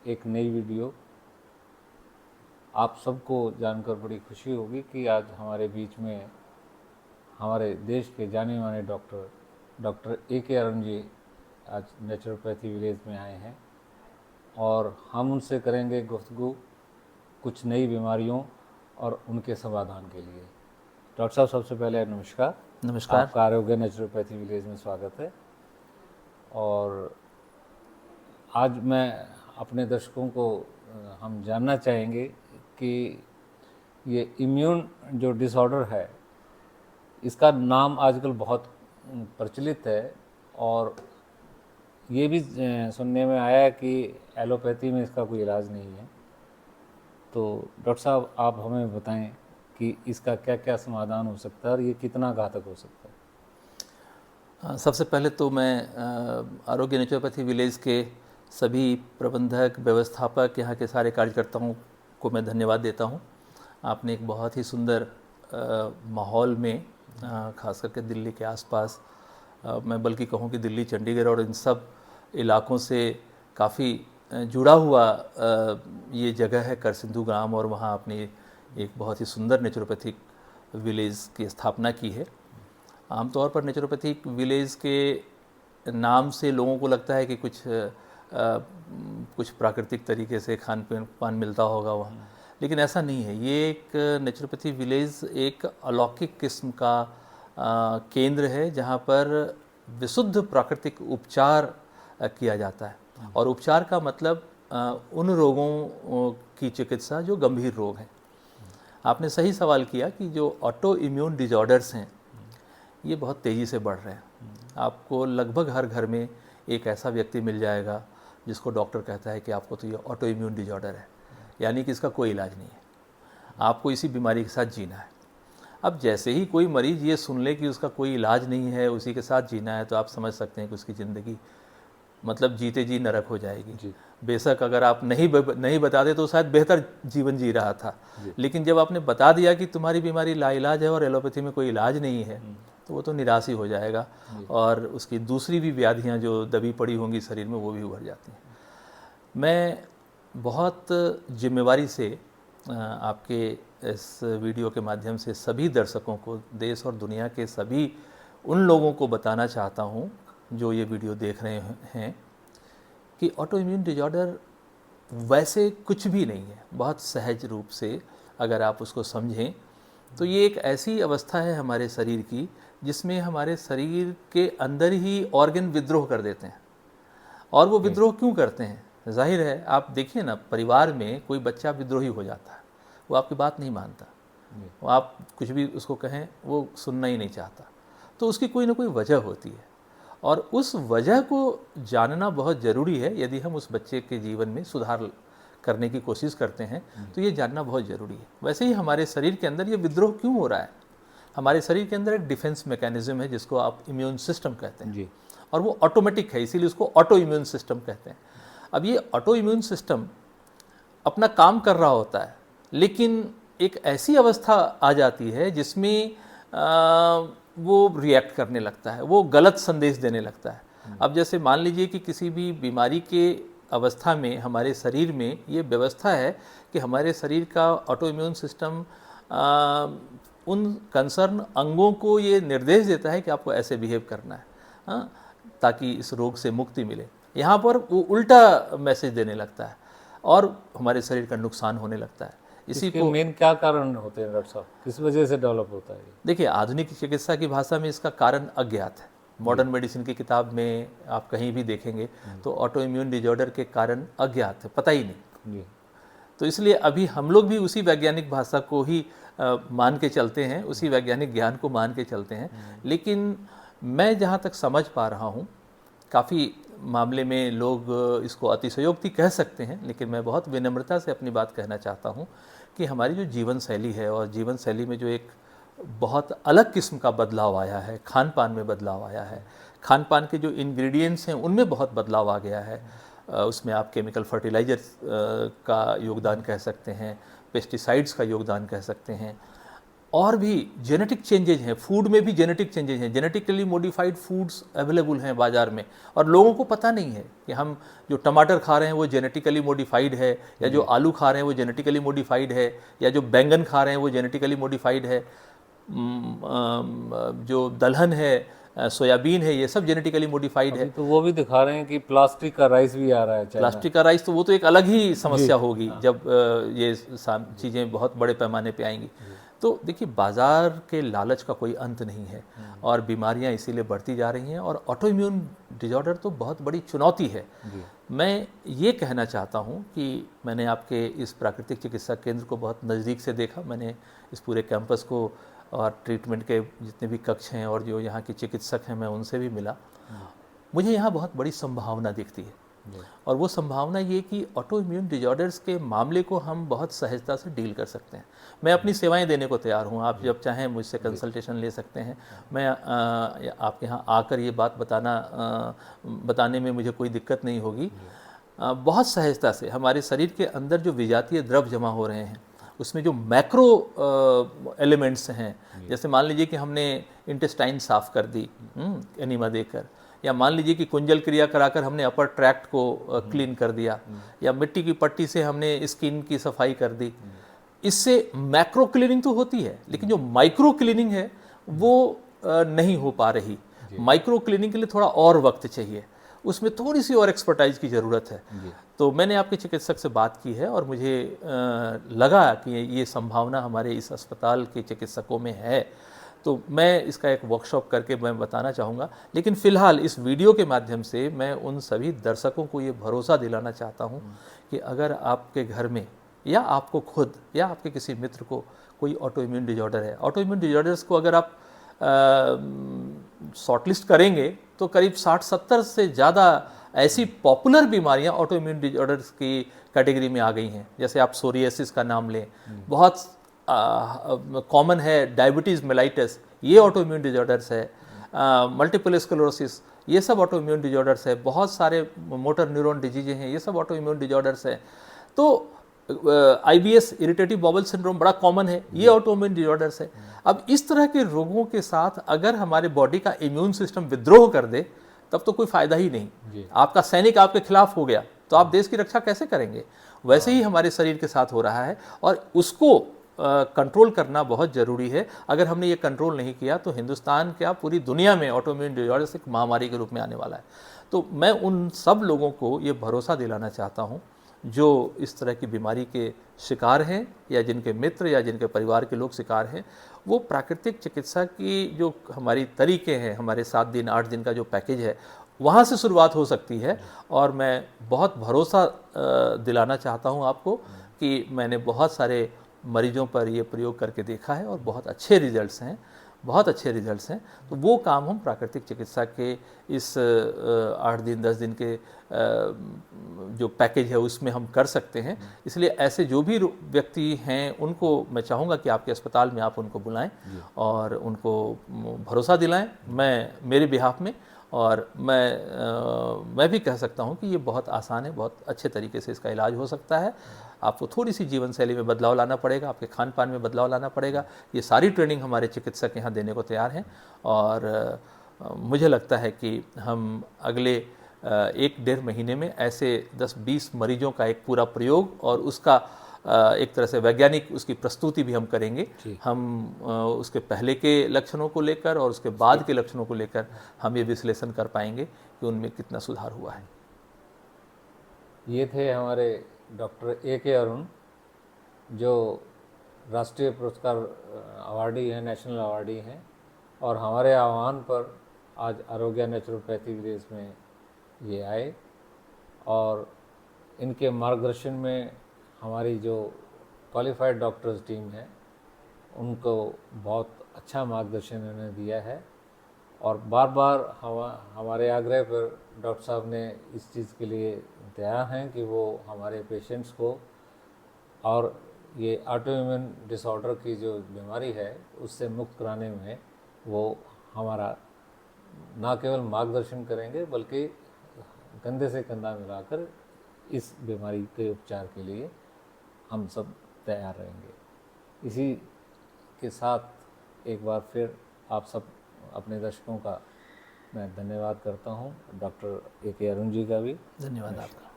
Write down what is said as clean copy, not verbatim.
एक नई वीडियो। आप सबको जानकर बड़ी खुशी होगी कि आज हमारे बीच में हमारे देश के जाने माने डॉक्टर A.K. अरुण जी आज नेचुरोपैथी विलेज में आए हैं और हम उनसे करेंगे गुफ्तगू कुछ नई बीमारियों और उनके समाधान के लिए। डॉक्टर साहब, सबसे पहले नमस्कार। नमस्कार। आपका आरोग्य नेचुरोपैथी विलेज में स्वागत है। और आज मैं अपने दर्शकों को हम जानना चाहेंगे कि ये इम्यून जो डिसऑर्डर है, इसका नाम आजकल बहुत प्रचलित है और ये भी सुनने में आया है कि एलोपैथी में इसका कोई इलाज नहीं है। तो डॉक्टर साहब, आप हमें बताएं कि इसका क्या क्या समाधान हो सकता है और ये कितना घातक हो सकता है। सबसे पहले तो मैं आरोग्य नेचुरोपैथी विलेज के सभी प्रबंधक, व्यवस्थापक, यहाँ के सारे कार्यकर्ताओं को मैं धन्यवाद देता हूँ। आपने एक बहुत ही सुंदर माहौल में, खास करके दिल्ली के आसपास, मैं बल्कि कहूँ कि दिल्ली, चंडीगढ़ और इन सब इलाकों से काफ़ी जुड़ा हुआ ये जगह है करसिंधु ग्राम, और वहाँ आपने एक बहुत ही सुंदर नेचुरोपैथिक विलेज की स्थापना की है। आमतौर पर नेचुरोपैथिक विलेज के नाम से लोगों को लगता है कि कुछ प्राकृतिक तरीके से खान पान मिलता होगा वहाँ, लेकिन ऐसा नहीं है। ये एक नेचुरोपैथी विलेज एक अलौकिक किस्म का केंद्र है जहाँ पर विशुद्ध प्राकृतिक उपचार किया जाता है। और उपचार का मतलब उन रोगों की चिकित्सा जो गंभीर रोग हैं। आपने सही सवाल किया कि जो ऑटो इम्यून डिजॉर्डर्स हैं ये बहुत तेज़ी से बढ़ रहे हैं। आपको लगभग हर घर में एक ऐसा व्यक्ति मिल जाएगा जिसको डॉक्टर कहता है कि आपको तो ये ऑटो इम्यून डिजॉर्डर है, यानी कि इसका कोई इलाज नहीं है, आपको इसी बीमारी के साथ जीना है। अब जैसे ही कोई मरीज़ ये सुन ले कि उसका कोई इलाज नहीं है, उसी के साथ जीना है, तो आप समझ सकते हैं कि उसकी ज़िंदगी मतलब जीते जी नरक हो जाएगी। बेशक अगर आप नहीं बताते तो शायद बेहतर जीवन जी रहा था, लेकिन जब आपने बता दिया कि तुम्हारी बीमारी लाइलाज है और एलोपैथी में कोई इलाज नहीं है, तो वो तो निराश ही हो जाएगा और उसकी दूसरी भी व्याधियां जो दबी पड़ी होंगी शरीर में वो भी उभर जाती हैं। मैं बहुत जिम्मेवारी से आपके इस वीडियो के माध्यम से सभी दर्शकों को, देश और दुनिया के सभी उन लोगों को बताना चाहता हूँ जो ये वीडियो देख रहे हैं कि ऑटो इम्यून डिजॉर्डर वैसे कुछ भी नहीं है। बहुत सहज रूप से अगर आप उसको समझें तो ये एक ऐसी अवस्था है हमारे शरीर की जिसमें हमारे शरीर के अंदर ही ऑर्गन विद्रोह कर देते हैं। और वो विद्रोह क्यों करते हैं? जाहिर है, आप देखिए ना, परिवार में कोई बच्चा विद्रोही हो जाता है, वो आपकी बात नहीं मानता, वो आप कुछ भी उसको कहें वो सुनना ही नहीं चाहता, तो उसकी कोई ना कोई वजह होती है और उस वजह को जानना बहुत ज़रूरी है। यदि हम उस बच्चे के जीवन में सुधार करने की कोशिश करते हैं तो ये जानना बहुत ज़रूरी है। वैसे ही हमारे शरीर के अंदर ये विद्रोह क्यों हो रहा है? हमारे शरीर के अंदर एक डिफेंस मैकेनिज्म है जिसको आप इम्यून सिस्टम कहते हैं और वो ऑटोमेटिक है, इसीलिए उसको ऑटो इम्यून सिस्टम कहते हैं। अब ये ऑटो इम्यून सिस्टम अपना काम कर रहा होता है, लेकिन एक ऐसी अवस्था आ जाती है जिसमें वो रिएक्ट करने लगता है, वो गलत संदेश देने लगता है। अब जैसे मान लीजिए कि किसी भी बीमारी के अवस्था में हमारे शरीर में ये व्यवस्था है कि हमारे शरीर का ऑटो इम्यून सिस्टम उन कंसर्न अंगों को ये निर्देश देता है कि आपको ऐसे बिहेव करना है, ताकि इस रोग से मुक्ति मिले। यहाँ पर वो उल्टा मैसेज देने लगता है और हमारे शरीर का नुकसान होने लगता है। इसी को मेन क्या कारण होते हैं डॉक्टर साहब, किस वजह से डेवलप होता है? देखिए, आधुनिक चिकित्सा की भाषा में इसका कारण अज्ञात है। मॉडर्न मेडिसिन की किताब में आप कहीं भी देखेंगे तो ऑटो इम्यून डिजॉर्डर के कारण अज्ञात है, पता ही नहीं। तो इसलिए अभी हम लोग भी उसी वैज्ञानिक भाषा को ही मान के चलते हैं, उसी वैज्ञानिक ज्ञान को मान के चलते हैं। लेकिन मैं जहाँ तक समझ पा रहा हूँ, काफ़ी मामले में लोग इसको अतिशयोक्ति कह सकते हैं, लेकिन मैं बहुत विनम्रता से अपनी बात कहना चाहता हूँ कि हमारी जो जीवन शैली है और जीवन शैली में जो एक बहुत अलग किस्म का बदलाव आया है, खान पान में बदलाव आया है, खान पान के जो इंग्रेडिएंट्स हैं उनमें बहुत बदलाव आ गया है। उसमें आप केमिकल फर्टिलाइजर का योगदान कह सकते हैं, पेस्टिसाइड्स का योगदान कह सकते हैं, और भी जेनेटिक चेंजेज हैं, फूड में भी जेनेटिक चेंजेज हैं, जेनेटिकली मॉडिफाइड फूड्स अवेलेबल हैं बाज़ार में, और लोगों को पता नहीं है कि हम जो टमाटर खा रहे हैं वो जेनेटिकली मॉडिफाइड है, या जो आलू खा रहे हैं वो जेनेटिकली मॉडिफाइड है, या जो बैंगन खा रहे हैं वो जेनेटिकली मॉडिफाइड है, जो दलहन है, सोयाबीन है, ये सब जेनेटिकली मॉडिफाइड है। अभी तो वो भी दिखा रहे हैं कि प्लास्टिक का राइस भी आ रहा है चाइना। प्लास्टिक का राइस तो वो तो एक अलग ही समस्या होगी जब ये चीज़ें बहुत बड़े पैमाने पे आएंगी। तो देखिए, बाज़ार के लालच का कोई अंत नहीं है, और बीमारियां इसीलिए बढ़ती जा रही हैं, और ऑटो इम्यून डिजॉर्डर तो बहुत बड़ी चुनौती है। मैं ये कहना चाहता हूँ कि मैंने आपके इस प्राकृतिक चिकित्सा केंद्र को बहुत नज़दीक से देखा, मैंने इस पूरे कैंपस को और ट्रीटमेंट के जितने भी कक्ष हैं और जो यहाँ के चिकित्सक हैं मैं उनसे भी मिला। मुझे यहाँ बहुत बड़ी संभावना दिखती है, और वो संभावना ये कि ऑटो इम्यून डिजॉर्डर्स के मामले को हम बहुत सहजता से डील कर सकते हैं। मैं अपनी सेवाएं देने को तैयार हूँ, आप जब चाहें मुझसे कंसल्टेशन ले सकते हैं। मैं आपके यहाँ आकर ये बात बताने में मुझे कोई दिक्कत नहीं होगी। बहुत सहजता से हमारे शरीर के अंदर जो विजातीय द्रव जमा हो रहे हैं, उसमें जो मैक्रो एलिमेंट्स हैं, जैसे मान लीजिए कि हमने इंटेस्टाइन साफ कर दी एनीमा देकर, या मान लीजिए कि कुंजल क्रिया कराकर हमने अपर ट्रैक्ट को क्लीन कर दिया, या मिट्टी की पट्टी से हमने स्किन की सफाई कर दी। इससे मैक्रो क्लीनिंग तो होती है, लेकिन जो माइक्रो क्लीनिंग है वो नहीं हो पा रही। माइक्रो क्लीनिंग के लिए थोड़ा और वक्त चाहिए, उसमें थोड़ी सी और एक्सपर्टाइज की ज़रूरत है। तो मैंने आपके चिकित्सक से बात की है, और मुझे लगा कि ये संभावना हमारे इस अस्पताल के चिकित्सकों में है। तो मैं इसका एक वर्कशॉप करके मैं बताना चाहूँगा। लेकिन फ़िलहाल इस वीडियो के माध्यम से मैं उन सभी दर्शकों को ये भरोसा दिलाना चाहता हूँ कि अगर आपके घर में, या आपको खुद, या आपके किसी मित्र को कोई ऑटो इम्यून डिजॉर्डर है, ऑटो इम्यून डिजॉर्डर्स को अगर आप शॉर्टलिस्ट करेंगे तो करीब 60-70 से ज़्यादा ऐसी पॉपुलर बीमारियां ऑटो इम्यून डिजॉर्डर्स की कैटेगरी में आ गई हैं। जैसे आप सोरियासिस का नाम लें, बहुत कॉमन है, डायबिटीज़ मेलाइटिस, ये ऑटो इम्यून डिजॉर्डर्स है, मल्टीपल स्क्लेरोसिस, ये सब ऑटो इम्यून डिजॉर्डर्स है, बहुत सारे मोटर न्यूरॉन डिजीजें हैं, ये सब ऑटो इम्यून डिजॉर्डर्स हैं। तो IBS इरिटेटिव बाउल सिंड्रोम बड़ा कॉमन है, ये ऑटो इम्यून डिजॉर्डर्स है। अब इस तरह के रोगों के साथ अगर हमारे बॉडी का इम्यून सिस्टम विद्रोह कर दे, तब तो कोई फायदा ही नहीं। आपका सैनिक आपके खिलाफ हो गया तो आप देश की रक्षा कैसे करेंगे? वैसे ही हमारे शरीर के साथ हो रहा है, और उसको कंट्रोल करना बहुत ज़रूरी है। अगर हमने ये कंट्रोल नहीं किया तो हिंदुस्तान क्या, पूरी दुनिया में ऑटो इम्यून डिजॉर्डर्स एक महामारी के रूप में आने वाला है। तो मैं उन सब लोगों को ये भरोसा दिलाना चाहता हूँ जो इस तरह की बीमारी के शिकार हैं, या जिनके मित्र या जिनके परिवार के लोग शिकार हैं, वो प्राकृतिक चिकित्सा की जो हमारी तरीके हैं, हमारे 7 दिन 8 दिन का जो पैकेज है, वहाँ से शुरुआत हो सकती है। और मैं बहुत भरोसा दिलाना चाहता हूँ आपको कि मैंने बहुत सारे मरीजों पर ये प्रयोग करके देखा है, और बहुत अच्छे रिजल्ट्स हैं, बहुत अच्छे रिजल्ट्स हैं। तो वो काम हम प्राकृतिक चिकित्सा के इस 8 दिन 10 दिन के जो पैकेज है उसमें हम कर सकते हैं। इसलिए ऐसे जो भी व्यक्ति हैं उनको मैं चाहूँगा कि आपके अस्पताल में आप उनको बुलाएं और उनको भरोसा दिलाएं मेरे बिहाफ में। और मैं भी कह सकता हूँ कि ये बहुत आसान है, बहुत अच्छे तरीके से इसका इलाज हो सकता है। आपको थोड़ी सी जीवन शैली में बदलाव लाना पड़ेगा, आपके खान पान में बदलाव लाना पड़ेगा। ये सारी ट्रेनिंग हमारे चिकित्सक यहाँ देने को तैयार हैं, और मुझे लगता है कि हम अगले 1-1.5 महीने में ऐसे 10-20 मरीजों का एक पूरा प्रयोग और उसका एक तरह से वैज्ञानिक उसकी प्रस्तुति भी हम करेंगे। हम उसके पहले के लक्षणों को लेकर और उसके बाद के लक्षणों को लेकर हम ये विश्लेषण कर पाएंगे कि उनमें कितना सुधार हुआ है। ये थे हमारे डॉक्टर AK अरुण, जो राष्ट्रीय पुरस्कार अवार्डी हैं, नेशनल अवार्डी हैं, और हमारे आह्वान पर आज आरोग्य नेचुरोपैथी विदेश में ये आए, और इनके मार्गदर्शन में हमारी जो क्वालिफाइड डॉक्टर्स टीम है उनको बहुत अच्छा मार्गदर्शन इन्होंने दिया है। और बार बार हमारे आग्रह पर डॉक्टर साहब ने इस चीज़ के लिए तैयार हैं कि वो हमारे पेशेंट्स को और ये ऑटो इम्यून डिसऑर्डर की जो बीमारी है उससे मुक्त कराने में वो हमारा ना केवल मार्गदर्शन करेंगे बल्कि कंधे से कंधा मिलाकर इस बीमारी के उपचार के लिए हम सब तैयार रहेंगे। इसी के साथ एक बार फिर आप सब अपने दर्शकों का मैं धन्यवाद करता हूँ, डॉक्टर A.K. अरुण जी का भी। धन्यवाद आपका।